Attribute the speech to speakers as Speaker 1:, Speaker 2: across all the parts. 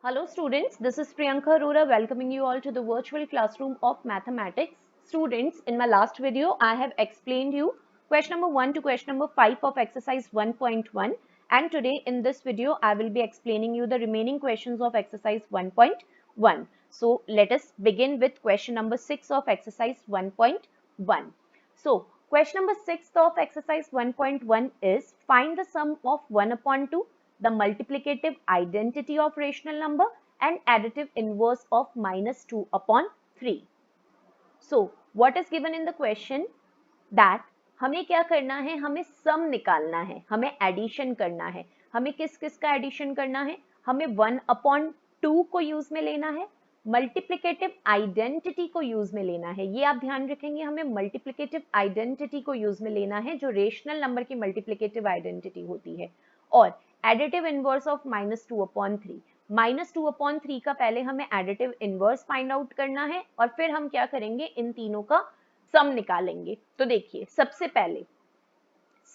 Speaker 1: Hello students, this is Priyanka Arora welcoming you all to the virtual classroom of mathematics. Students, in my last video, I have explained you question number 1 to question number 5 of exercise 1.1, and today in this video, I will be explaining you the remaining questions of exercise 1.1. So let us begin with question number 6 of exercise 1.1. So question number 6 of exercise 1.1 is find the sum of 1 upon 2, the multiplicative identity of rational number and additive inverse of minus 2 upon 3. So what is given in the question that हमें क्या करना है, हमें सम निकालना है, हमें addition करना है. हमें किस किस का एडिशन करना है, हमें 1 अपॉन 2 को यूज में लेना है, मल्टीप्लिकेटिव आइडेंटिटी को यूज में लेना है. ये आप ध्यान रखेंगे, हमें मल्टीप्लिकेटिव आइडेंटिटी को यूज में लेना है जो रेशनल नंबर की मल्टीप्लिकेटिव आइडेंटिटी होती है, और additive inverse of minus 2 upon 3. Minus 2 upon 3 का पहले हमें एडिटिव इनवर्स फाइंड आउट करना है और फिर हम क्या करेंगे, इन तीनों का सम निकालेंगे. तो देखिए सबसे पहले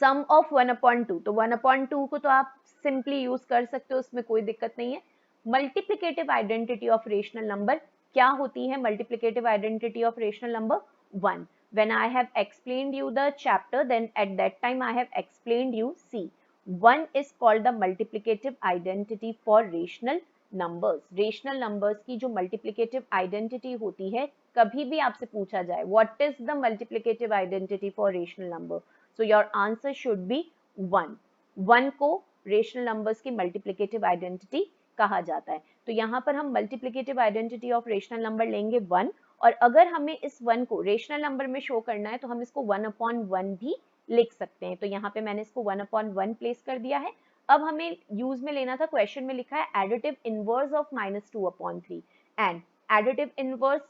Speaker 1: सम ऑफ 1 अपॉन 2, तो 1 अपॉन 2 को तो आप सिंपली यूज कर सकते हो, उसमें कोई दिक्कत नहीं है. Multiplicative identity of rational number क्या होती है, multiplicative identity of rational number 1. When I have explained you the chapter, then at that time I have explained you, see, 1 is called the multiplicative identity for rational numbers. Rational numbers की जो multiplicative identity होती है, कभी भी आपसे पूछा जाए what is the multiplicative identity for rational number, so your answer should be 1. 1 को रेशनल नंबर्स की मल्टीप्लिकेटिव आइडेंटिटी कहा जाता है. तो यहाँ पर हम multiplicative identity of rational number लेंगे 1, और अगर हमें इस 1 को रेशनल नंबर में शो करना है तो हम इसको 1 अपॉन 1 भी लिख सकते हैं. तो यहाँ पे मैंने इसको 1 अपॉन 1 प्लेस कर दिया है. अब हमें यूज में लेना था, क्वेश्चन में लिखा है additive inverse of minus 2 upon 3, and additive inverse,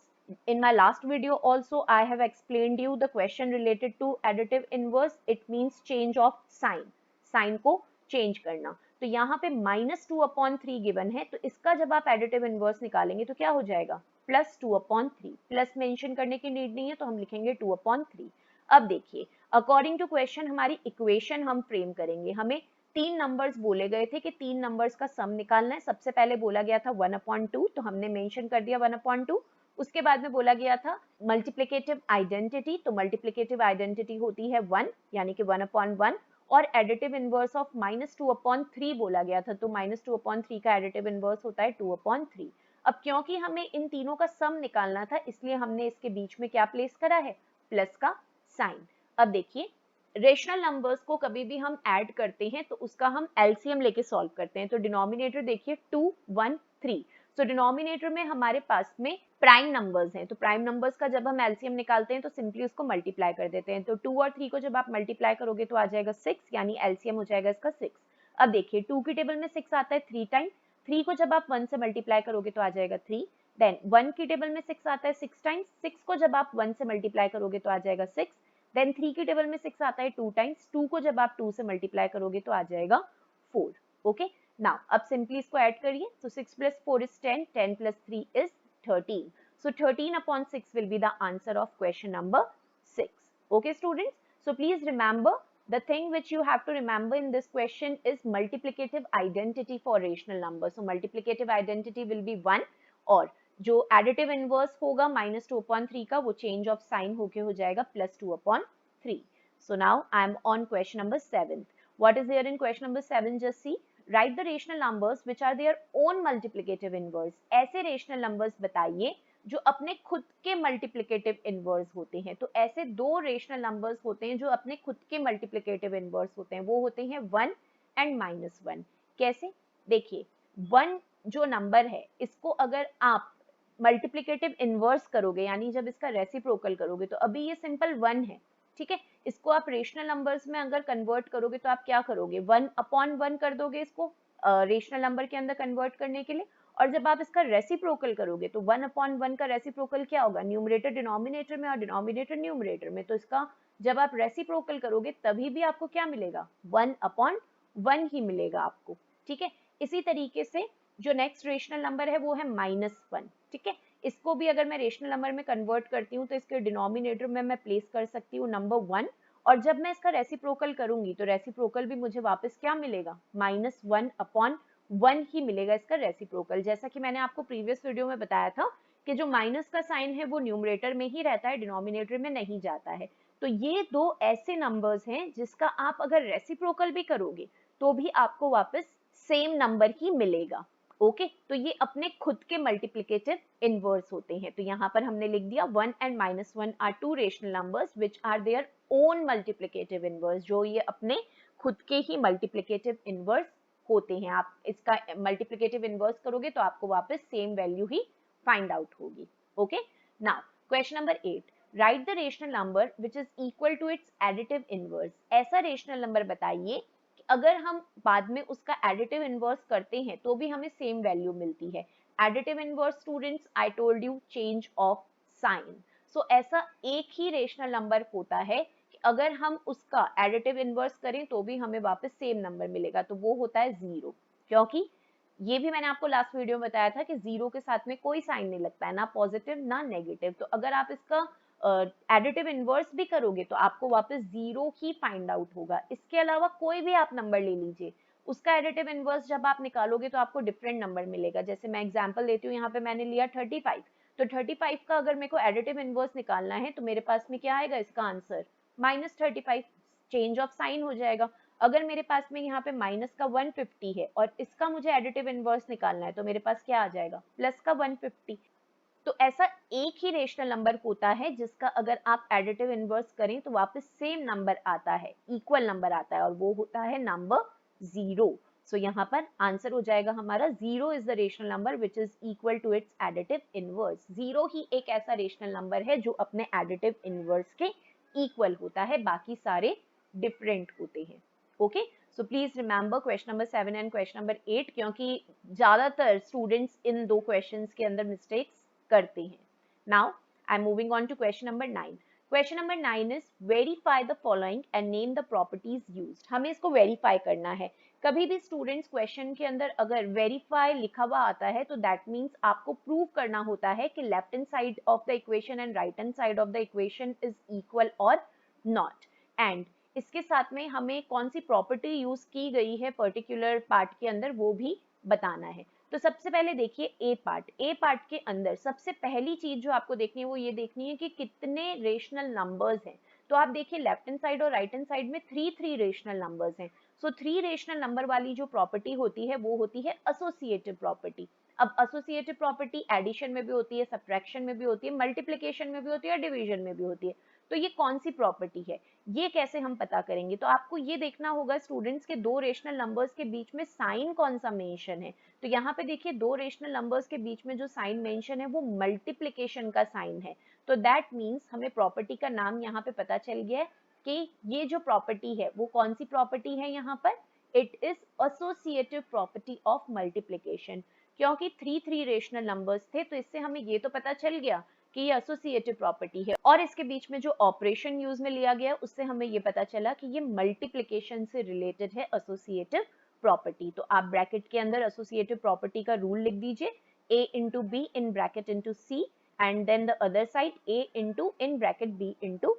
Speaker 1: in my last video also I have explained you the question related to additive inverse. It means change of sign, sign को change करना. तो यहाँ पे minus 2 upon 3 given है, तो इसका जब आप एडिटिव इनवर्स निकालेंगे तो क्या हो जाएगा, प्लस 2 अपॉन 3. प्लस मेंशन करने की नीड नहीं है तो हम लिखेंगे 2 अपॉन 3. अब देखिए अकॉर्डिंग टू क्वेश्चन हमारी इक्वेशन हम फ्रेम करेंगे. हमें 3 नंबर्स बोले गए थे कि 3 नंबर्स का सम निकालना है. सबसे पहले बोला गया था 1 अपॉन 2, तो हमने मेंशन कर दिया 1 अपॉन 2. उसके बाद में बोला गया था मल्टीप्लिकेटिव आइडेंटिटी, तो मल्टीप्लिकेटिव आइडेंटिटी होती है 1, यानी कि 1 अपॉन 1, और additive inverse of minus 2 upon 3 बोला गया था, तो माइनस 2 अपॉन 3 का एडिटिव इनवर्स होता है 2 अपॉन 3. अब क्योंकि हमें इन तीनों का सम निकालना था, इसलिए हमने इसके बीच में क्या प्लेस करा है, प्लस का साइन. अब देखिए रेशनल नंबर्स को कभी भी हम ऐड करते हैं तो उसका हम एलसीएम लेके सॉल्व करते हैं. तो डिनोमिनेटर देखिए 2 1 3, तो डिनोमिनेटर में हमारे पास में प्राइम नंबर्स हैं, तो प्राइम नंबर्स का जब हम एलसीएम निकालते हैं तो सिंपली उसको मल्टीप्लाई कर देते हैं. तो 2 और 3 को जब आप मल्टीप्लाई करोगे तो आ जाएगा 6, यानी एलसीएम हो जाएगा इसका 6. अब देखिए 2 की टेबल में 6 आता है 3 टाइम, 3 को जब आप 1 से मल्टीप्लाई करोगे तो आ जाएगा 3. देन 1 की टेबल में 6 आता है 6 टाइम्स, 6 को जब आप 1 से मल्टीप्लाई करोगे तो आ जाएगा 6. देन 3 की टेबल में 6 आता है 2 टाइम्स, 2 को जब आप 2 से मल्टीप्लाई करोगे तो आ जाएगा 4. ओके, नाउ अब सिंपली इसको ऐड करिए. तो 6 plus 4 is 10, 10 plus 3 is 13. So 13 upon 6 will be the answer of question number 6. Okay students, so please remember the thing which you have to remember in this question is multiplicative identity for rational number. So multiplicative identity will be 1, और जो additive inverse होगा minus 2 upon 3 का, वो change of sign होके हो जाएगा plus 2 upon 3. So now I am on question number 7. What is there in question number 7? Just see, write the rational numbers which are their own multiplicative inverse. ऐसे rational numbers बताइए जो अपने खुद के multiplicative inverse होते हैं. तो ऐसे दो रेशनल नंबर्स होते हैं जो अपने खुद के मल्टीप्लिकेटिव इनवर्स होते हैं, वो होते हैं 1 एंड माइनस 1. कैसे, देखिए 1 जो नंबर है इसको अगर आप मल्टीप्लिकेटिव इनवर्स करोगे, यानी जब इसका रेसिप्रोकल करोगे, तो अभी ये सिंपल 1 है, ठीक है. इसको आप रेशनल नंबर्स में अगर कन्वर्ट करोगे तो आप क्या करोगे, 1 अपॉन 1 कर दोगे इसको रेशनल नंबर के अंदर कन्वर्ट करने के लिए. और जब आप इसका रेसिप्रोकल करोगे तो 1 अपॉन 1 का रेसिप्रोकल क्या होगा, न्यूमरेटर डिनोमिनेटर में और डिनोमिनेटर न्यूमरेटर में. तो इसका जब आप रेसिप्रोकल करोगे तभी भी आपको क्या मिलेगा, 1 अपॉन 1 ही मिलेगा आपको, ठीक है. इसी तरीके से जो नेक्स्ट रेशनल नंबर है वो है -1, ठीक है. इसको भी अगर मैं रेशनल नंबर में कन्वर्ट करती हूँ तो इसके डिनोमिनेटर में मैं प्लेस कर सकती हूँ नंबर 1, और जब मैं इसका रेसिप्रोकल करूंगी तो रेसिप्रोकल भी मुझे वापस क्या मिलेगा, -1 अपॉन 1 ही मिलेगा इसका रेसिप्रोकल। जैसा कि मैंने आपको प्रीवियस वीडियो में बताया था कि जो माइनस का साइन है वो न्यूमरेटर में ही रहता है, डिनोमिनेटर में नहीं जाता है। तो ये दो ऐसे नंबर्स हैं जिसका आप अगर रेसिप्रोकल भी करोगे तो भी आपको वापस सेम नंबर ही मिलेगा। ओके, तो ये अपने खुद के मल्टीप्लिकेटिव इनवर्स होते हैं। तो यहाँ पर हमने लिख दिया 1 and -1 are two rational numbers which are their own multiplicative inverse, जो ये अपने खुद के ही मल्टीप्लिकेटिव इनवर्स होते हैं। आप इसका मल्टीप्लिकेटिव इनवर्स करोगे तो आपको वापस सेम वैल्यू ही फाइंड आउट होगी। Okay, now question number 8, write the rational number which is equal to its additive inverse. ऐसा रेशनल नंबर बताइए अगर हम बाद में उसका एडिटिव इनवर्स करते हैं तो भी हमें सेम वैल्यू मिलती है। Additive inverse students, I told you, change of sign. So ऐसा एक ही रेशनल नंबर होता है कि अगर हम उसका एडिटिव इनवर्स करें तो भी हमें वापस सेम नंबर मिलेगा, तो वो होता है 0। क्योंकि ये भी मैंने आपको लास्ट वीडियो में बताया था कि 0 के साथ में कोई साइन नहीं लगता है, ना पॉजिटिव ना नेगेटिव। तो अगर आप इसका एडिटिव इनवर्स भी करोगे तो आपको वापस 0 ही फाइंड आउट होगा। इसके अलावा कोई भी आप नंबर ले लीजिए, उसका एडिटिव इनवर्स जब आप निकालोगे तो आपको डिफरेंट नंबर मिलेगा। जैसे मैं एग्जांपल देती हूँ, यहाँ पे मैंने लिया 35, तो 35 का अगर मेरे को एडिटिव इनवर्स निकालना है तो मेरे पास में क्या आएगा इसका आंसर, -35, चेंज ऑफ साइन हो जाएगा। अगर मेरे पास में यहाँ पे माइनस का 150 है और इसका मुझे एडिटिव इनवर्स निकालना है तो मेरे पास क्या आ जाएगा, प्लस का 150। तो ऐसा एक ही रेशनल नंबर होता है जिसका अगर आप एडिटिव इनवर्स करें तो वापस सेम नंबर आता है, इक्वल नंबर आता है, और वो होता है नंबर 0। सो यहाँ पर आंसर हो जाएगा हमारा 0 is the rational number which is equal to its additive inverse. 0 ही एक ऐसा रेशनल नंबर है जो अपने एडिटिव इनवर्स के इक्वल होता है, बाकी सारे डिफरेंट होते हैं। Okay, so please remember question number 7 and question number 8, क्योंकि ज्यादातर स्टूडेंट्स इन दो क्वेश्चंस के अंदर मिस्टेक्स करते हैं। Now I'm moving on to question number 9. Question number 9 is verify the following and name the properties used. हमें इसको verify करना है। कभी भी स्टूडेंट्स क्वेश्चन के अंदर अगर verify लिखा हुआ आता है तो that means आपको प्रूव करना होता है कि left hand side of the equation and right hand side of the equation is equal और नॉट। एंड इसके साथ में हमें कौन सी प्रॉपर्टी यूज की गई है पर्टिकुलर पार्ट के अंदर वो भी बताना है। तो सबसे पहले देखिए ए पार्ट के अंदर सबसे पहली चीज जो आपको देखनी है वो ये देखनी है कि कितने रेशनल नंबर्स हैं। तो आप देखिए लेफ्ट हैंड साइड और राइट हैंड साइड में 3 रेशनल नंबर्स हैं। सो 3 रेशनल नंबर वाली जो प्रॉपर्टी होती है वो होती है एसोसिएटिव प्रॉपर्टी। अब एसोसिएटिव प्रॉपर्टी एडिशन में भी होती है, सब्ट्रैक्शन में भी होती है, मल्टीप्लिकेशन में भी होती है और डिवीजन में भी होती है। तो ये कौन सी प्रॉपर्टी है, ये कैसे हम पता करेंगे? तो आपको ये देखना होगा स्टूडेंट्स के दो रेशनल नंबर्स के बीच में साइन कौन सा मेंशन है। तो यहाँ पे देखिए दो रेशनल नंबर्स के बीच में जो साइन मेंशन है वो मल्टीप्लिकेशन का साइन है। तो दैट मीन्स हमें प्रॉपर्टी का नाम यहाँ पे पता चल गया है कि ये जो प्रॉपर्टी है वो कौन सी प्रॉपर्टी है यहाँ पर, it is associative property of multiplication. क्योंकि 3 रेशनल नंबर्स थे तो इससे हमें ये तो पता चल गया कि ये एसोसिएटिव प्रॉपर्टी है, और इसके बीच में जो ऑपरेशन यूज में लिया गया उससे हमें ये पता चला कि ये मल्टीप्लिकेशन से रिलेटेड है एसोसिएटिव प्रॉपर्टी। तो आप ब्रैकेट के अंदर एसोसिएटिव प्रॉपर्टी का रूल लिख दीजिए, a into b in bracket into c and then the other side a into in bracket b into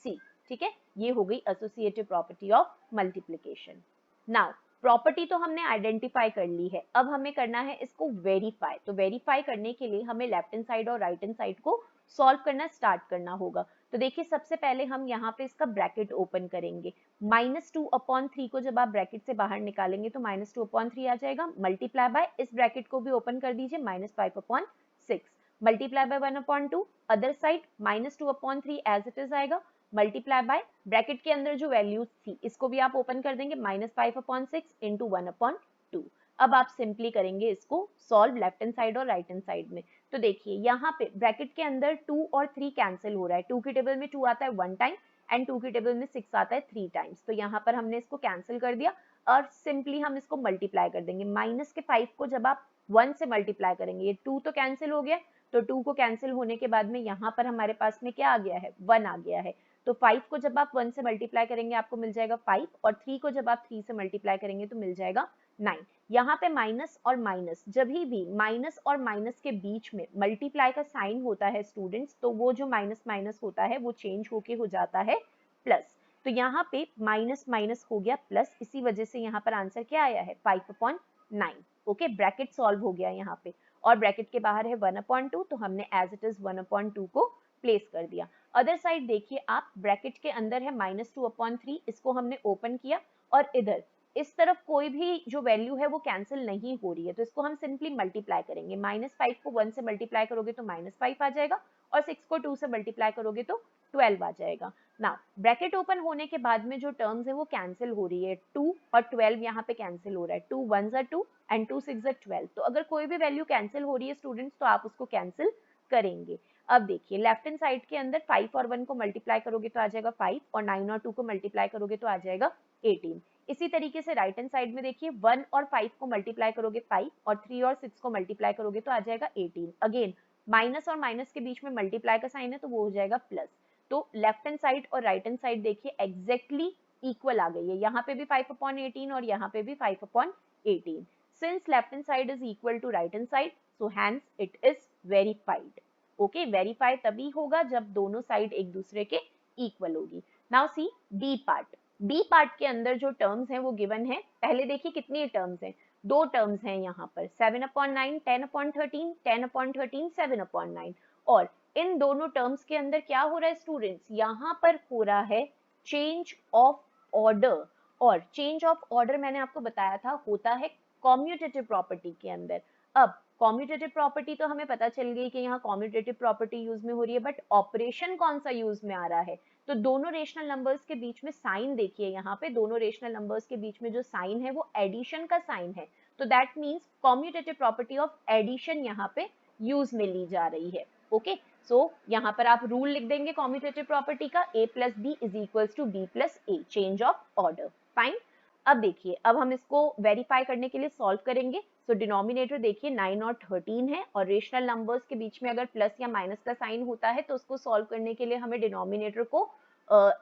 Speaker 1: c। ठीक है, ये हो गई associative property of multiplication. Now property तो हमने आइडेंटिफाई कर ली है, अब हमें करना है इसको वेरीफाई। तो वेरीफाई करने के लिए हमें लेफ्ट हैंड साइड और राइट हैंड साइड को सॉल्व करना स्टार्ट करना होगा। तो देखिए सबसे पहले हम यहाँ पे इसका ब्रैकेट ओपन करेंगे। -2/3 को जब आप ब्रैकेट से बाहर निकालेंगे तो -2/3 आ जाएगा, मल्टीप्लाई बाय इस ब्रैकेट को भी ओपन कर दीजिए, -5/6 multiply by 1/2 other side -2/3 as it is आएगा, मल्टीप्लाई बाय ब्रैकेट के अंदर जो वैल्यूज थी इसको भी आप ओपन कर देंगे, -5/6 इंटू 1/2। अब आप सिंपली करेंगे इसको सॉल्व लेफ्ट हैंड साइड और राइट हैंड साइड में। तो देखिए यहाँ पे ब्रैकेट के अंदर 2 और 3 कैंसिल हो रहा है, 2 की टेबल में 2 आता है 1 टाइम एंड 2 की टेबल में 6 आता है 3 टाइम्स। तो यहाँ पर हमने इसको कैंसिल कर दिया और सिंपली हम इसको मल्टीप्लाई कर देंगे। माइनस के 5 को जब आप 1 से मल्टीप्लाई करेंगे, ये 2 तो कैंसिल हो गया, तो 2 को कैंसिल होने के बाद में यहाँ पर हमारे पास में क्या आ गया है, 1 आ गया है। तो 5 को जब आप 1 से मल्टीप्लाई करेंगे आपको मिल जाएगा 5, और 3 को जब आप 3 से मल्टीप्लाई करेंगे तो मिल जाएगा 9। यहाँ पे माइनस और माइनस, जब भी माइनस और माइनस के बीच में मल्टीप्लाई का साइन होता है स्टूडेंट्स, तो वो जो माइनस माइनस होता है वो चेंज होके हो जाता है प्लस। तो यहाँ पे माइनस माइनस हो गया प्लस, इसी वजह से यहाँ पर आंसर क्या आया है 5/9। ओके, ब्रैकेट सॉल्व हो गया यहाँ पे, और ब्रैकेट के बाहर है 1/2, तो हमने एज इट इज 1/2 को प्लेस कर दिया। अदर साइड देखिए आप, ब्रैकेट के अंदर है -2/3, इसको हमने ओपन किया, और इधर इस तरफ कोई भी जो वैल्यू है वो कैंसिल नहीं हो रही है, तो इसको हम सिंपली मल्टीप्लाई करेंगे। -5 को 1 से मल्टीप्लाई करोगे तो -5 आ जाएगा, और 6 को 2 से मल्टीप्लाई करोगे तो 12 आ जाएगा। नाउ ब्रैकेट ओपन होने के बाद में जो टर्म्स है वो कैंसिल हो रही है, 2 और 12 यहाँ पे कैंसिल हो रहा है, 2 1 ज़ा 2 एंड 2 6 ज़ा 12। तो अगर कोई भी वैल्यू कैंसिल हो रही है स्टूडेंट्स, तो आप उसको कैंसिल करेंगे। अब देखिए लेफ्ट हैंड साइड के अंदर 5 और 1 को मल्टीप्लाई करोगे तो आ जाएगा 5, और 9 और 2 को मल्टीप्लाई करोगे तो आ जाएगा 18। इसी तरीके से राइट हैंड साइड में देखिए 1 और 5 को मल्टीप्लाई करोगे 5, और 3 और 6 को मल्टीप्लाई करोगे तो आ जाएगा 18। अगेन माइनस और माइनस के बीच में मल्टीप्लाई का साइन है तो वो हो जाएगा प्लस। तो लेफ्ट हैंड साइड और राइट हैंड साइड देखिए एग्जैक्टली इक्वल आ गई है, यहाँ पे भी 5/18 और यहाँ पे भी 5/18। Since left hand side is equal to right hand side, so hence it is verified. Okay, verify तभी होगा जब दोनों साइड एक दूसरे के इक्वल होगी। Now see B part. B part के अंदर जो टर्म्स हैं वो गिवन है। पहले देखिए कितनी टर्म्स हैं, दो टर्म्स हैं यहाँ पर, 7/9, 10/13, 10/13, 7/9। और इन दोनों टर्म्स के अंदर क्या हो रहा है स्टूडेंट्स, यहाँ पर हो रहा है चेंज ऑफ ऑर्डर। और चेंज ऑफ ऑर्डर मैंने आपको बताया था होता है कॉम्यूटेटिव प्रॉपर्टी के अंदर। अब कॉम्यूटेटिव प्रॉपर्टी तो हमें पता चल गई कि यहाँ कॉम्यूटेटिव प्रॉपर्टी यूज में हो रही है, बट ऑपरेशन कौन सा यूज में आ रहा है, तो दोनों रेशनल नंबर्स के बीच में साइन देखिए, यहाँ पे दोनों रेशनल नंबर्स के बीच में जो साइन है वो एडिशन का साइन है, तो that means commutative property of addition यहाँ पे यूज में ली जा रही है। ओके, सो यहाँ पर आप रूल लिख देंगे कॉम्यूटेटिव प्रॉपर्टी का, a plus B is equals to B plus A, change of order. Fine. अब देखिए, अब हम इसको वेरीफाई करने के लिए सॉल्व करेंगे। सो डिनोमिनेटर देखिए 9 और 13 है, और रेशनल नंबर्स के बीच में अगर प्लस या माइनस का साइन होता है तो उसको सॉल्व करने के लिए हमें डिनोमिनेटर को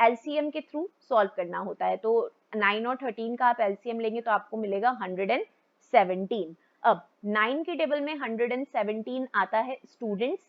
Speaker 1: एलसीएम के थ्रू सॉल्व करना होता है। तो 9 और 13 का आप एलसीएम लेंगे तो आपको मिलेगा 117। अब 9 के टेबल में 117 आता है स्टूडेंट्स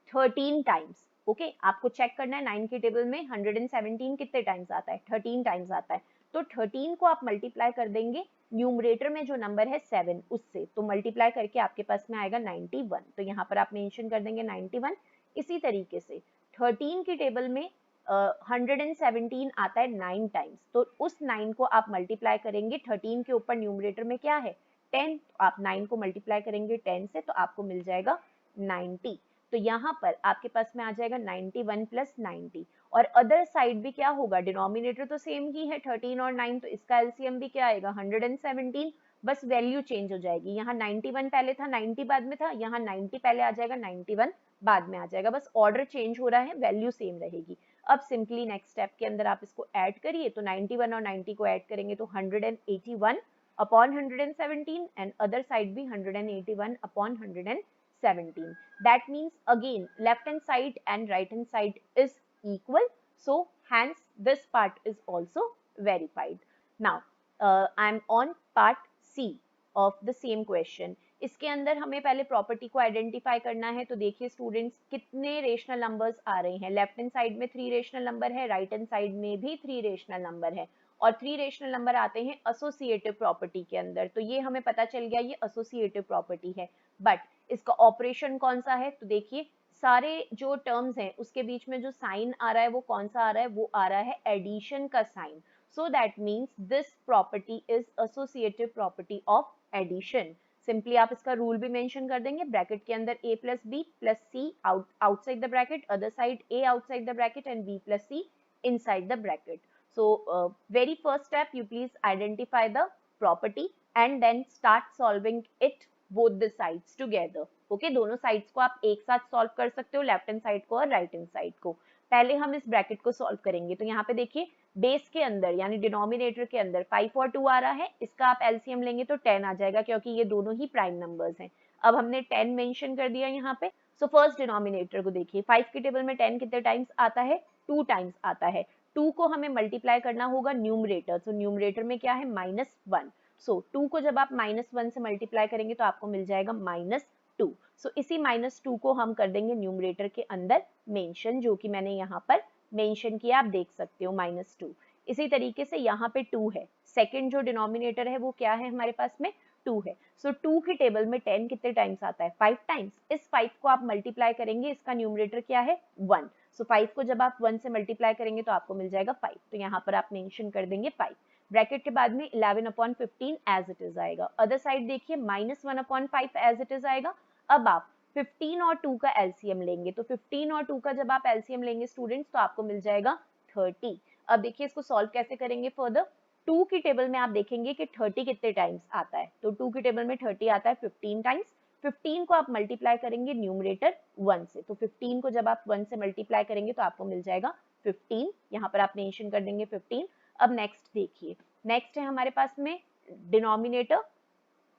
Speaker 1: 13 टाइम्स। ओके, आपको चेक करना है 9 के टेबल में 117 कितने टाइम्स आता है, 13 टाइम्स आता है। तो 13 को आप मल्टीप्लाई कर देंगे न्यूमरेटर में जो नंबर है 7 उससे, तो मल्टीप्लाई करके आपके पास में आएगा 91। तो यहाँ पर आप मेंशन कर देंगे 91। इसी तरीके से 13 की टेबल में 117 आता है 9 टाइम्स, तो उस 9 को आप मल्टीप्लाई करेंगे 13 के ऊपर, न्यूमरेटर में क्या है 10, तो आप 9 को मल्टीप्लाई करेंगे 10 से तो आपको मिल जाएगा 90। तो यहाँ पर आपके पास में आ जाएगा 91 प्लस 90। और अदर साइड भी क्या होगा, डिनोमिनेटर तो सेम ही है 13 और 9, तो इसका एलसीएम भी क्या आएगा 117, बस वैल्यू चेंज हो जाएगी। यहाँ 91 पहले था 90 बाद में था, यहाँ 90 पहले आ जाएगा 91 बाद में आ जाएगा, बस ऑर्डर चेंज हो रहा है, वैल्यू सेम रहेगी। अब सिंपली नेक्स्ट स्टेप के अंदर आप इसको ऐड करिए, तो 91 और 90 को ऐड करेंगे तो 181 अपॉन 117, एंड अदर साइड भी 181 upon 117। That means again left hand side and right hand side is equal, so hence this part is also verified. Now I am on part C of the same question. इसके अंदर हमें पहले property को identify करना है। तो देखिए students कितने रेशनल नंबर्स आ रहे हैं, लेफ्ट हैंड साइड में 3 रेशनल नंबर है, राइट हैंड साइड में भी 3 रेशनल नंबर है, और 3 रेशनल नंबर आते हैं एसोसिएटिव प्रॉपर्टी के अंदर। तो ये हमें पता चल गया ये एसोसिएटिव प्रॉपर्टी है, बट इसका ऑपरेशन कौन सा है, तो देखिए सारे जो टर्म्स हैं उसके बीच में जो साइन आ रहा है वो कौन सा आ रहा है, वो आ रहा है एडिशन का sign. So that means this property is associative property of addition. Simply आप इसका रूल भी मेंशन कर देंगे, ब्रैकेट के अंदर a plus B plus C outside the bracket, other side a outside the bracket and b plus C inside the bracket. So very first step, you please identify the property and then start solving it both the sides together. Okay, दोनों sides को आप एक साथ solve कर सकते हो, left hand side को और right hand side को। पहले हम इस bracket को solve करेंगे, तो यहाँ पे देखिए base के अंदर यानी denominator के अंदर 5 और 2 आ रहा है, इसका आप LCM लेंगे तो 10 आ जाएगा क्योंकि ये दोनों ही prime numbers हैं। अब हमने 10 mention कर दिया यहाँ पे। So first denominator को देखिए, 5 के टेबल में 10 कितने टाइम्स आता है, 2 टाइम्स आता है। 2 को हमें मल्टीप्लाई करना होगा न्यूमरेटर, तो न्यूमरेटर में क्या है -1। सो 2 को जब आप -1 से मल्टीप्लाई करेंगे तो आपको मिल जाएगा -2। सो इसी -2 को हम कर देंगे न्यूमरेटर के अंदर मेंशन, जो कि मैंने यहाँ पर मेंशन किया, आप देख सकते हो -2। इसी तरीके से यहाँ पे 2 है, सेकंड जो डिनोमिनेटर है वो क्या है हमारे पास में 2 है। सो 2 की टेबल में 10 कितने टाइम्स आता है? 5 टाइम्स। इस 5 को आप मल्टीप्लाई करेंगे, इसका न्यूमरेटर क्या है? 1। सो 5 को जब आप 1 से मल्टीप्लाई करेंगे तो आपको मिल जाएगा 5। तो यहाँ पर आप मेंशन कर देंगे 5। ब्रैकेट के बाद में 11/15 एज इट इज आएगा। अदर साइड देखिए -1/5 एज इट इज आएगा। अब आप 15 और 2 का एलसीएम लेंगे, तो 15 और 2 का जब आप एलसीएम लेंगे स्टूडेंट्स तो आपको मिल जाएगा 30। अब देखिए इसको सॉल्व कैसे करेंगे फर्दर। 2 की टेबल में आप देखेंगे कि 30 कितने टाइम्स आता है, तो 2 की टेबल में 30 आता है 15 टाइम्स। 15 को आप मल्टीप्लाई करेंगे न्यूमरेटर 1 से, तो 15 को जब आप 1 से मल्टीप्लाई करेंगे तो आपको मिल जाएगा 15। यहाँ पर आप मेंशन कर देंगे 15। अब नेक्स्ट देखिए, नेक्स्ट है हमारे पास में डिनोमिनेटर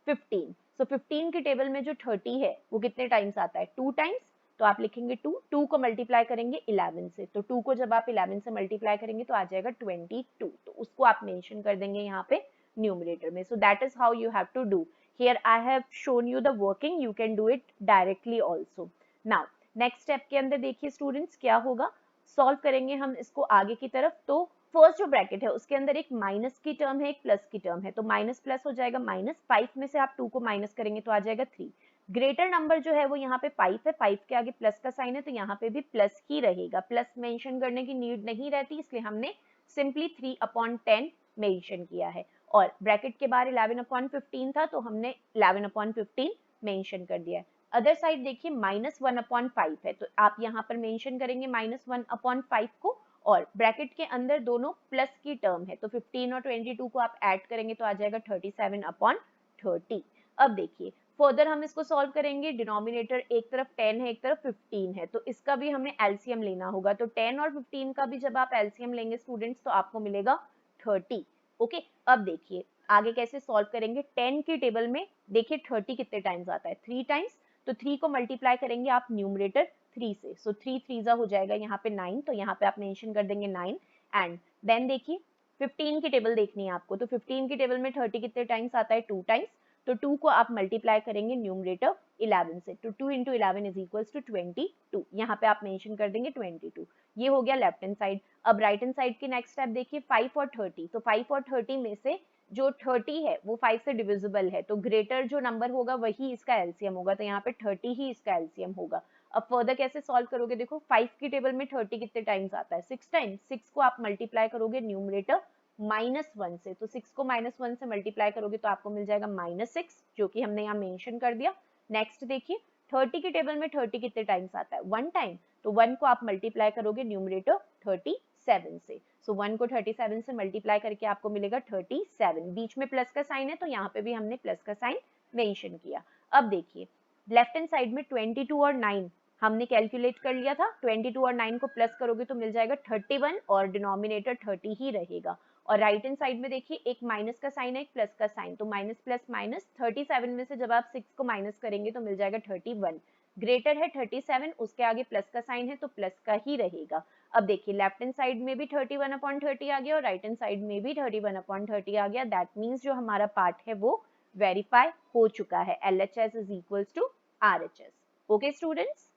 Speaker 1: 15। सो 15 की टेबल में जो 30 है वो कितने टाइम्स आता है? 2 टाइम्स। तो आप लिखेंगे 2 को मल्टीप्लाई करेंगे 11 से, तो 2 को जब आप 11 से मल्टीप्लाई करेंगे तो आ जाएगा 22। तो उसको आप मेंशन कर देंगे यहाँ पे न्यूमरेटर में। So that is how you have to do. Here I have shown you the working, you can do it directly also. Now next step के अंदर देखिए स्टूडेंट्स क्या होगा, सॉल्व करेंगे हम इसको आगे की तरफ। तो फर्स्ट जो ब्रैकेट है उसके अंदर एक माइनस की टर्म है, एक प्लस की टर्म है, तो माइनस प्लस हो जाएगा माइनस। 5 में से आप 2 को माइनस करेंगे तो आ जाएगा 3। ग्रेटर नंबर जो है वो यहाँ पे 5 है, 5 के आगे प्लस का साइन है तो यहाँ पे भी प्लस ही रहेगा, प्लस मेंशन करने की नीड नहीं रहती, इसलिए हमने सिंपली 3/10 मेंशन किया है। और ब्रैकेट के बाहर 11/15 था तो हमने 11/15 मेंशन कर दिया है। अदर साइड देखिए -1/5 है, तो आप यहाँ पर मेंशन करेंगे -1/5 को, और ब्रैकेट के अंदर दोनों प्लस की टर्म है, तो 15 और 22 को आप ऐड करेंगे तो आ जाएगा 37/30। अब देखिए फर्दर हम इसको सॉल्व करेंगे। डिनोमिनेटर एक तरफ 10 है, एक तरफ 15 है, तो इसका भी हमें एलसीएम लेना होगा। तो 10 और 15 का भी जब आप एलसीएम लेंगे स्टूडेंट्स तो आपको मिलेगा 30। ओके, अब देखिए आगे कैसे सॉल्व करेंगे। 10 की टेबल में देखिए 30 कितने टाइम्स आता है? 3 टाइम्स। तो 3 को मल्टीप्लाई करेंगे आप न्यूमरेटर 3 से, सो 3 3 हो जाएगा यहाँ पे 9, तो यहाँ पे आप मेंशन कर देंगे 9। एंड देन देखिए 15 की टेबल देखनी है आपको, तो 15 की टेबल में 30 कितने टाइम्स आता है? 2 टाइम्स। तो 2 को आप मल्टीप्लाई करेंगे न्यूमरेटर 11 से, तो 2 × 11 इज इक्वल्स टू 22। यहाँ पे आप मेंशन कर देंगे 22। ये हो गया लेफ्ट हैंड साइड। अब राइट हैंड साइड की नेक्स्ट स्टेप देखिए 5 और 30। तो 5 और 30 में से जो 30 है वो 5 से डिविजिबल है, तो ग्रेटर जो नंबर होगा वही इसका एलसीएम होगा, तो यहाँ पे 30 ही इसका एलसीएम होगा। अब फर्दर कैसे सॉल्व करोगे, देखो 5 की टेबल में 30 कितने टाइम्स आता है? 6 टाइम्स। 6 को आप मल्टीप्लाई करोगे न्यूमरेटर -1 से, तो 6 को -1 से मल्टीप्लाई करोगे तो आपको मिल जाएगा -6, जो कि हमने यहाँ मेंशन कर दिया। नेक्स्ट देखिए 30 की टेबल में 30 कितने टाइम्स आता है? 1 टाइम। तो 1 को आप मल्टीप्लाई करोगे न्यूमरेटर 37 से, सो 1 को 37 से मल्टीप्लाई करके आपको मिलेगा 37। बीच में प्लस का साइन है तो यहाँ पे भी हमने प्लस का साइन मेंशन किया। अब देखिए लेफ्ट हैंड साइड में 22 और 9 हमने कैलकुलेट कर लिया था। 22 और 9 को प्लस करोगे तो मिल जाएगा 31 और डिनोमिनेटर 30 ही रहेगा। और राइट हैंड साइड में देखिए एक माइनस का साइन है, एक प्लस का साइन, तो माइनस प्लस माइनस 37 में से जब आप 6 को माइनस करेंगे तो मिल जाएगा 31। ग्रेटर है 37, उसके आगे प्लस का साइन है तो प्लस का ही रहेगा। अब देखिए लेफ्ट हैंड साइड में भी 31/30 आ गया और राइट हैंड साइड में भी 31/30 आ गया। दैट मीन्स जो हमारा पार्ट है वो वेरीफाई हो चुका है। LHS is equals to RHS. Okay students?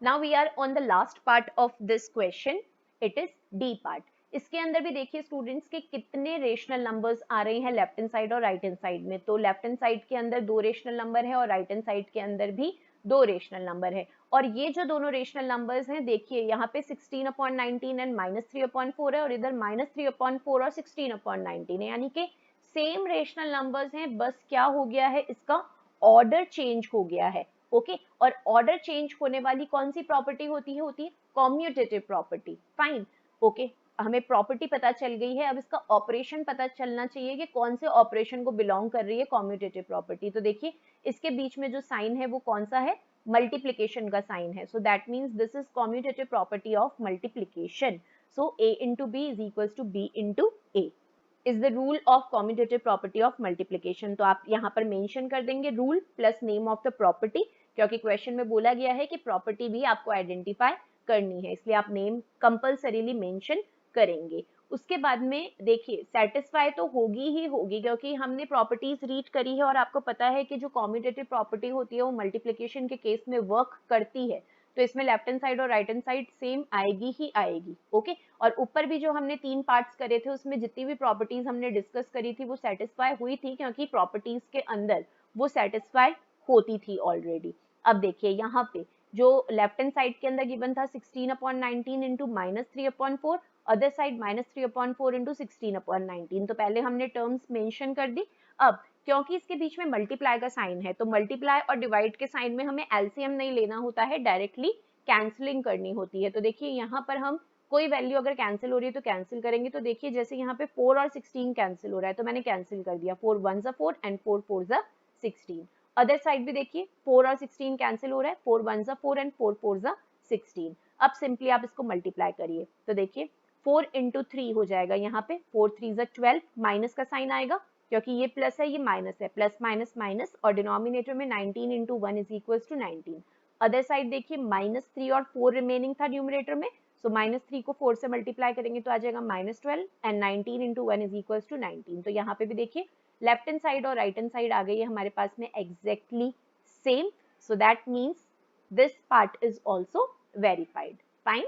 Speaker 1: Now we are on the last part of this question. It is D part. इसके अंदर भी देखिए स्टूडेंट्स के कितने रेशनल नंबर्स आ रहे हैं लेफ्ट हैंड साइड और राइट हैंड साइड में। तो लेफ्ट हैंड साइड के अंदर 2 रेशनल नंबर है और राइट हैंड साइड के अंदर भी 2 रेशनल नंबर है। और ये जो दोनों रेशनल नंबर्स हैं देखिए यहाँ पे 16/19 एंड -3/4 है, और इधर -3/4 और 16/19 है, यानी कि सेम रेशनल नंबर्स हैं, बस क्या हो गया है, इसका ऑर्डर चेंज हो गया है। ओके, और ऑर्डर चेंज होने वाली कौन सी प्रॉपर्टी होती है कॉम्यूटेटिव प्रॉपर्टी। फाइन, ओके, हमें प्रॉपर्टी पता चल गई है, अब इसका ऑपरेशन पता चलना चाहिए कि कौन से ऑपरेशन को बिलोंग कर रही है कॉम्यूटेटिव प्रॉपर्टी। तो देखिए इसके बीच में जो साइन है वो कौन सा है? मल्टीप्लिकेशन का साइन है। सो that means this is commutative property of multiplication. So A into B is equals to B into A is the rule of commutative property of multiplication। तो आप यहाँ पर मेंशन कर देंगे rule plus name of the property, क्योंकि question में बोला गया है कि प्रॉपर्टी भी आपको आइडेंटिफाई करनी है, इसलिए आप नेम कंपल्सरीली मेंशन करेंगे। उसके बाद में देखिए सेटिस्फाई तो होगी ही होगी, क्योंकि हमने प्रॉपर्टीज रीड करी है और आपको पता है कि जो कॉम्यूटेटिव प्रॉपर्टी होती है वो मल्टीप्लिकेशन के केस में वर्क करती है, तो इसमें लेफ्ट हैंड साइड और राइट हैंड साइड सेम आएगी ही आएगी। ओके, और ऊपर भी जो हमने 3 पार्ट्स करे थे उसमें जितनी भी प्रॉपर्टीज हमने डिस्कस करी थी वो सेटिस्फाई हुई थी, क्योंकि प्रॉपर्टीज के अंदर वो सेटिस्फाई होती थी ऑलरेडी। अब देखिए यहाँ पे जो लेफ्ट हैंड साइड के अंदर गिवन था 16/19 इंटू -3/4, अदर साइड -3/4 इंटू 16/19। तो पहले हमने टर्म्स मेंशन कर दी। अब क्योंकि इसके बीच में मल्टीप्लाई का साइन है तो मल्टीप्लाई और डिवाइड के साइन में हमें एलसीएम नहीं लेना होता है, डायरेक्टली कैंसलिंग करनी होती है। तो देखिए यहाँ पर हम कोई वैल्यू अगर कैंसिल हो रही है तो कैंसिल करेंगे। तो देखिए जैसे यहाँ पे 4 और 16 कैंसिल हो रहा है तो मैंने कैंसिल कर दिया, 4 1 जा 4 एंड 4 4 जा 16। अदर साइड भी देखिए 4 और 16 कैंसिल हो रहा है, 4 1 जा 4 एंड 4 4 जा 16। अब सिंपली आप इसको मल्टीप्लाई करिए तो देखिए 4 इंटू 3 हो जाएगा, यहाँ पे 4 3 जा 12, माइनस का साइन आएगा क्योंकि ये प्लस है ये माइनस है, प्लस माइनस माइनस, और डिनोमिनेटर में 19 into 1 is equal to 19। Other side देखिए -3 और 4 रिमेनिंग था न्यूमरेटर में, सो -3 को 4 से मल्टीप्लाई करेंगे तो आ जाएगा -12 and 19 into 1 is equal to 19। तो यहाँ पे भी देखिए लेफ्ट हैंड साइड और राइट हैंड साइड आ गई है हमारे पास में exactly same, so that means this part is also verified. Fine.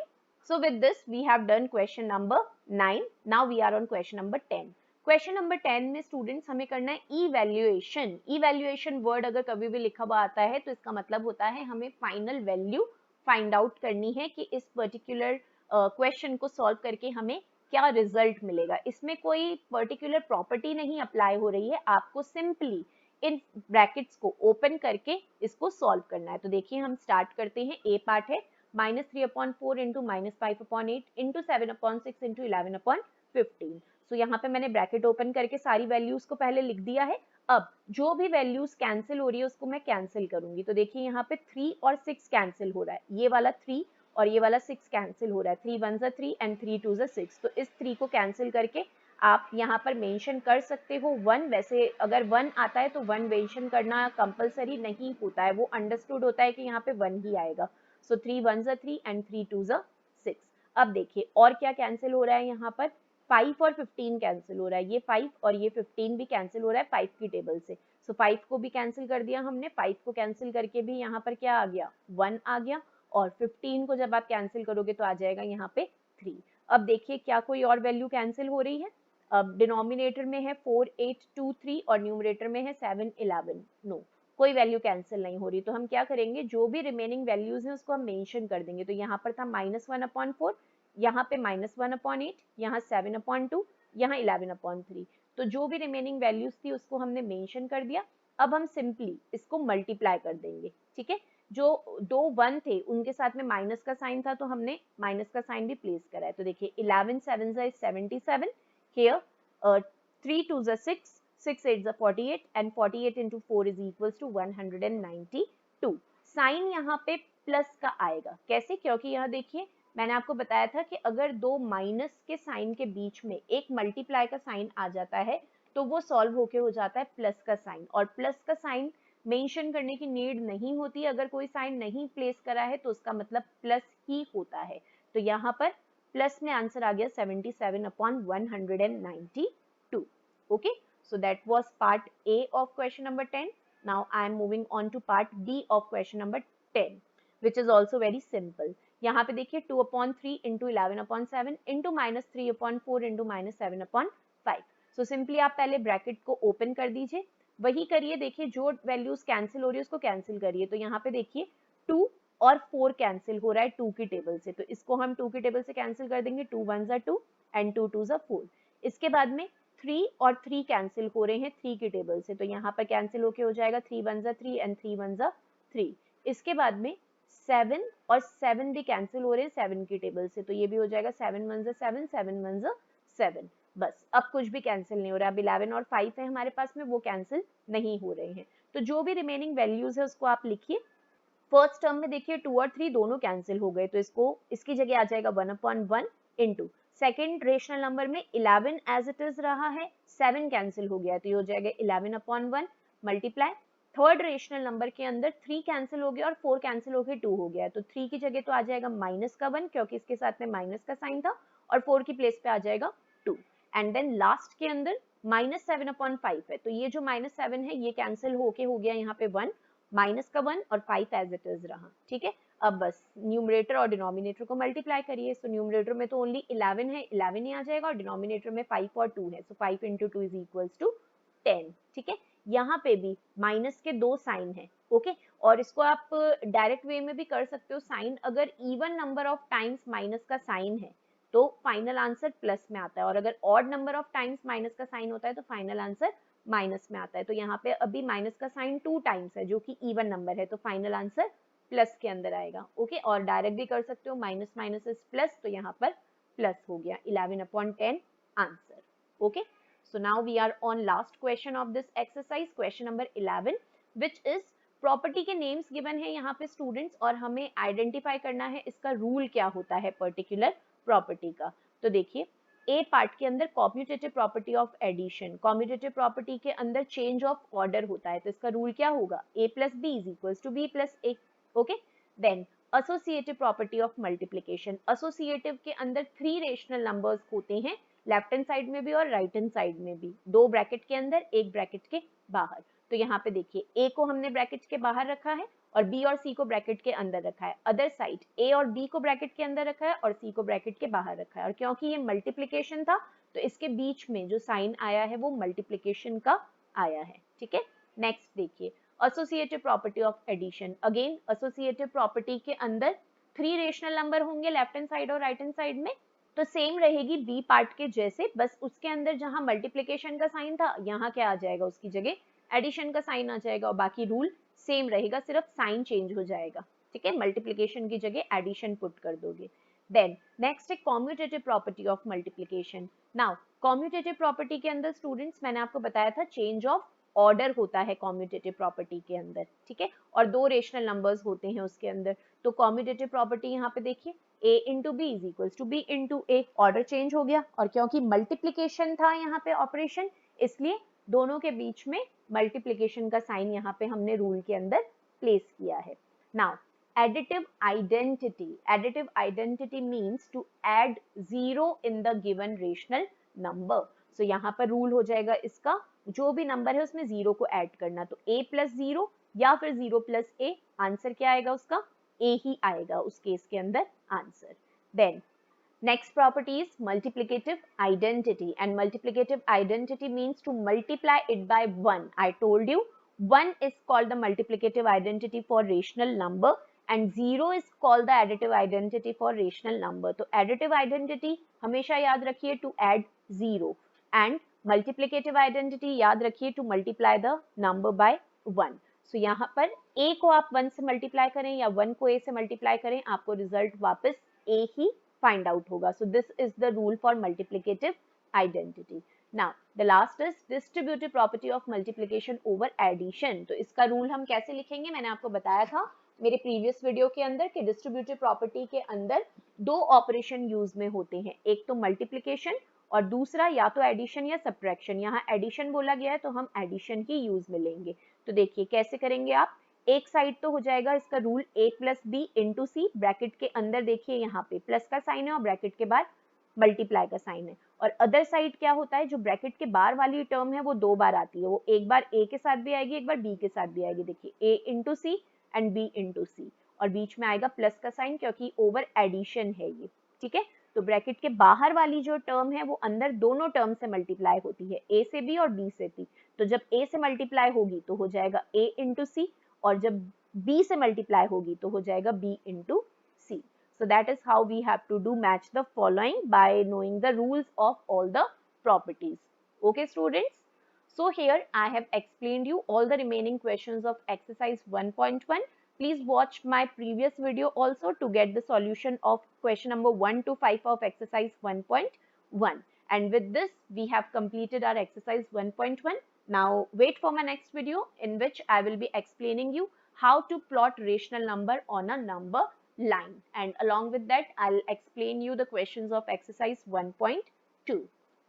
Speaker 1: So with this we have done question number 9. Now we are on question number 10. Question number 10 में students हमें करना है इवैल्यूएशन। इवैल्यूएशन वर्ड अगर कभी भी लिखा हुआ आता है तो इसका मतलब होता है हमें फाइनल वैल्यू फाइंड आउट करनी है कि इस पर्टिकुलर क्वेश्चन को सॉल्व करके हमें क्या रिजल्ट मिलेगा। इसमें कोई पर्टिकुलर प्रॉपर्टी नहीं अप्लाई हो रही है, आपको सिंपली इन ब्रैकेट्स को ओपन करके इसको सॉल्व करना है। तो देखिए हम स्टार्ट करते हैं। ए पार्ट है -3/4 इंटू -5/8 इंटू 7/6 इंटू 11/15। सो यहाँ पे मैंने ब्रैकेट ओपन करके सारी वैल्यूज को पहले लिख दिया है। अब जो भी वैल्यूज कैंसिल हो रही है उसको मैं कैंसिल करूंगी। तो देखिए यहाँ पे 3 और 6 कैंसिल हो रहा है, ये वाला 3 और ये वाला 6 कैंसिल हो रहा है, 3 1 जा 3 एंड 3 2 जा 6। तो इस 3 को कैंसिल करके आप यहाँ पर मेंशन कर सकते हो 1। वैसे अगर 1 आता है तो 1 मेंशन करना कंपलसरी नहीं होता है, वो अंडरस्टूड होता है कि यहाँ पे 1 ही आएगा। सो 3 1 जा 3 एंड 3 2 जा 6। अब देखिए और क्या कैंसिल हो रहा है, यहाँ पर 5 और 15 कैंसिल हो रहा है, ये 5 और ये 15 भी कैंसिल हो रहा है 5 की टेबल से। सो 5 को भी कैंसिल कर दिया हमने, 5 को कैंसिल करके भी यहाँ पर क्या आ गया 1 आ गया, और 15 को जब आप कैंसिल करोगे तो आ जाएगा यहाँ पे 3। अब देखिए क्या कोई और वैल्यू कैंसिल हो रही है। अब डिनोमिनेटर में है 4 8 2 3 और न्यूमरेटर में है 7 11। नो, कोई वैल्यू कैंसिल नहीं हो रही। तो हम क्या करेंगे, जो भी रिमेनिंग वैल्यूज हैं उसको हम मेंशन कर देंगे। तो यहाँ पर था -1/4, यहाँ पे -1/8, यहाँ 7/2, यहाँ 11/3। तो जो भी रिमेनिंग वैल्यूज थी उसको हमने मेंशन कर दिया। अब हम सिंपली इसको मल्टीप्लाई कर देंगे, ठीक है। जो दो 1 थे उनके साथ में माइनस का साइन था तो हमने माइनस का साइन भी प्लेस करा है। तो देखिए 11 7 is 77, here 3 2 is 6, 6 8 is 48 and 48 into 4 is equals to 192। Sign यहाँ पे प्लस का आएगा, कैसे, क्योंकि यहाँ देखिए मैंने आपको बताया था कि अगर दो माइनस के साइन के बीच में एक मल्टीप्लाई का साइन आ जाता है तो वो सॉल्व होके हो जाता है प्लस का साइन, और प्लस का साइन मेंशन करने की नीड नहीं होती। अगर कोई साइन नहीं प्लेस करा है तो उसका मतलब प्लस ही होता है। तो यहाँ पर प्लस में आंसर आ गया 77/192। Okay, so that was part A of question number 10। Now I am moving on to part B of question number 10 which is also very simple. यहाँ पे देखिए 2/3 into 11/7 into -3/4 into -7/5। So simply आप पहले bracket को open कर दीजिए, वही करिए। देखिए जो वैल्यूज कैंसिल हो रही है उसको कैंसिल करिए। तो यहाँ पे देखिए 2 और 4 कैंसिल हो रहा है 2 की टेबल से, तो इसको हम 2 की टेबल से कैंसिल कर देंगे, 2 1 जा 2 एंड 2 2 जा 4। इसके बाद में 3 और 3 कैंसिल हो रहे हैं 3 की टेबल से, तो यहाँ पर कैंसिल होके हो जाएगा 3 1 जा 3 एंड 3 1 जा 3। इसके बाद में 7 और 7 भी कैंसिल हो रहे हैं 7 की टेबल से, तो ये भी हो जाएगा 7 1 जा 7 7 1 जा 7। बस अब कुछ भी कैंसिल नहीं हो रहा। अब 11 और 5 है हमारे पास में, वो कैंसिल नहीं हो रहे हैं। तो जो भी रिमेनिंग वैल्यूज है उसको आप लिखिए। फर्स्ट टर्म में देखिए 2 और 3 दोनों कैंसिल हो गए, तो इसको इसकी जगह आ जाएगा 1/1 इंटू सेकेंड रेशनल नंबर में 11 एज इट इज रहा है, 7 कैंसिल हो गया है तो ये हो जाएगा 11/1 मल्टीप्लाई थर्ड रेशनल नंबर के अंदर 3 कैंसिल हो गया और 4 कैंसिल हो गए 2 हो गया है, तो 3 की जगह तो आ जाएगा माइनस का 1 क्योंकि इसके साथ में माइनस का साइन था, और 4 की प्लेस पे आ जाएगा 2। एंड देन लास्ट के अंदर -7/5 है, तो ये जो -7 है ये कैंसिल होके हो गया यहाँ पे 1, माइनस का 1 और 5 एज इट इज रहा, ठीक है। अब बस न्यूमरेटर और डिनोमिनेटर को मल्टीप्लाई करिए। सो न्यूमरेटर में तो ओनली 11 है, 11 ही आ जाएगा, और डिनोमिनेटर में 5 और 2 है, सो 5 इंटू 2 इज इक्वल्स टू 10, ठीक है। यहाँ पे भी माइनस के 2 साइन है, ओके। और इसको आप डायरेक्ट वे में भी कर सकते हो, साइन अगर even number of times minus का साइन है तो फाइनल आंसर प्लस में आता है, और अगर odd number of times minus का साइन होता है तो फाइनल आंसर माइनस में आता है। तो यहाँ पे अभी माइनस का साइन 2 टाइम्स है जो कि इवन नंबर है, तो फाइनल आंसर प्लस के अंदर आएगा, ओके। और डायरेक्ट भी कर सकते हो, माइनस माइनस इज प्लस, तो यहाँ पर प्लस हो गया, 11/10 answer, okay. So now we are on last question of this exercise, question number 11, which is property के नेम्स गिवन है यहाँ पे स्टूडेंट्स, और हमें आइडेंटिफाई करना है इसका रूल क्या होता है पर्टिकुलर प्रॉपर्टी का। तो देखिए, ए पार्ट के अंदर commutative property of addition, commutative property के अंदर चेंज ऑफ ऑर्डर होता है, तो इसका रूल क्या होगा, a plus B is equals to B plus A, okay. Then associative property of multiplication, associative के अंदर 3 रेशनल नंबर्स होते हैं, लेफ्ट हैंड साइड में भी और राइट हैंड साइड में भी, 2 ब्रैकेट के अंदर 1 ब्रैकेट के बाहर। तो यहाँ पे देखिए, ए को हमने ब्रैकेट के बाहर रखा है और बी और सी को ब्रैकेट के अंदर रखा है, अदर साइड ए और बी को ब्रैकेट के अंदर रखा है और सी को ब्रैकेट के बाहर रखा है। और क्योंकि ये मल्टीप्लिकेशन था तो इसके बीच में जो साइन आया है वो मल्टीप्लिकेशन का आया है, ठीक है। नेक्स्ट देखिए, associative property of addition, again associative property के अंदर 3 रेशनल नंबर होंगे लेफ्ट हैंड साइड और राइट हैंड साइड में, तो सेम रहेगी बी पार्ट के जैसे, बस उसके अंदर जहां मल्टीप्लिकेशन का साइन था यहाँ क्या आ जाएगा, उसकी जगह एडिशन का साइन आ जाएगा, और बाकी रूल सेम रहेगा, सिर्फ साइन चेंज हो जाएगा, ठीक है। मल्टीप्लिकेशन की जगह एडिशन पुट कर दोगे। देन नेक्स्ट है commutative property of multiplication. Now commutative property के अंदर स्टूडेंट्स मैंने आपको बताया था चेंज ऑफ ऑर्डर होता है कॉम्यूटेटिव प्रॉपर्टी के अंदर, ठीक है, और 2 रेशनल नंबर्स होते हैं उसके अंदर। तो कॉम्यूटेटिव प्रॉपर्टी यहाँ पे देखिए, a into B is equals to B into A, order change हो गया, और क्योंकि मल्टीप्लिकेशन था यहाँ पे ऑपरेशन, इसलिए दोनों के बीच में मल्टीप्लिकेशन का साइन यहाँ पे हमने रूल के अंदर प्लेस किया है। Now additive identity, additive identity means to add 0 in the given rational number। so यहाँ पर रूल हो जाएगा इसका, जो भी नंबर है उसमें 0 को ऐड करना, तो a प्लस 0 या फिर 0 प्लस a, आंसर क्या आएगा उसका, a ही आएगा उस केस के अंदर answer. Then next property is multiplicative identity, and multiplicative identity means to multiply it by 1। I told you 1 is called the multiplicative identity for rational number and 0 is called the additive identity for rational number। तो additive identity हमेशा याद रखिए to add 0 and multiplicative identity याद रखिए to multiply the number by 1। so यहाँ पर a को आप 1 से मल्टीप्लाई करें या 1 को a से मल्टीप्लाई करें, आपको रिजल्ट वापस a ही find out होगा। so this is the rule for multiplicative identity। now the last is distributive property of multiplication over addition। तो इसका रूल हम कैसे लिखेंगे, मैंने आपको बताया था मेरे प्रीवियस वीडियो के अंदर कि डिस्ट्रीब्यूटिव प्रॉपर्टी के अंदर 2 ऑपरेशन यूज में होते हैं, एक तो मल्टीप्लिकेशन और दूसरा या तो एडिशन या सब्ट्रैक्शन। यहाँ एडिशन बोला गया है तो हम एडिशन की यूज में लेंगे। तो देखिए कैसे करेंगे आप, एक साइड तो हो जाएगा इसका rule a plus B into C, bracket के अंदर देखिए यहाँ पे प्लस का साइन है और ब्रैकेट के बाद मल्टीप्लाई का साइन है, और अदर साइड क्या होता है, जो ब्रैकेट के बाहर वाली टर्म है वो 2 बार आती है, वो एक बार a के साथ भी आएगी, एक बार b के साथ भी आएगी। देखिए a into C and b into C, और बीच में आएगा प्लस का साइन क्योंकि ओवर एडिशन है ये, ठीक है। तो ब्रैकेट के बाहर वाली जो टर्म है वो अंदर दोनों टर्म से मल्टीप्लाई होती है, a से b और b से c। तो जब a से मल्टीप्लाई होगी तो हो जाएगा a इंटू सी, और जब b से मल्टीप्लाई होगी तो हो जाएगा b into c। so that is how we have to do match the following by knowing the rules of all the properties। okay students, so here I have explained you all the remaining questions of exercise 1.1। please watch my previous video also to get the solution of question number 1 to 5 of exercise 1.1। and with this we have completed our exercise 1.1। now wait for my next video in which I will be explaining you how to plot rational number on a number line, and along with that I'll explain you the questions of exercise 1.2।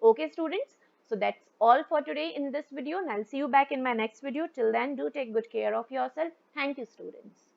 Speaker 1: okay students, so that's all for today in this video, and I'll see you back in my next video. Till then, do take good care of yourself. Thank you students।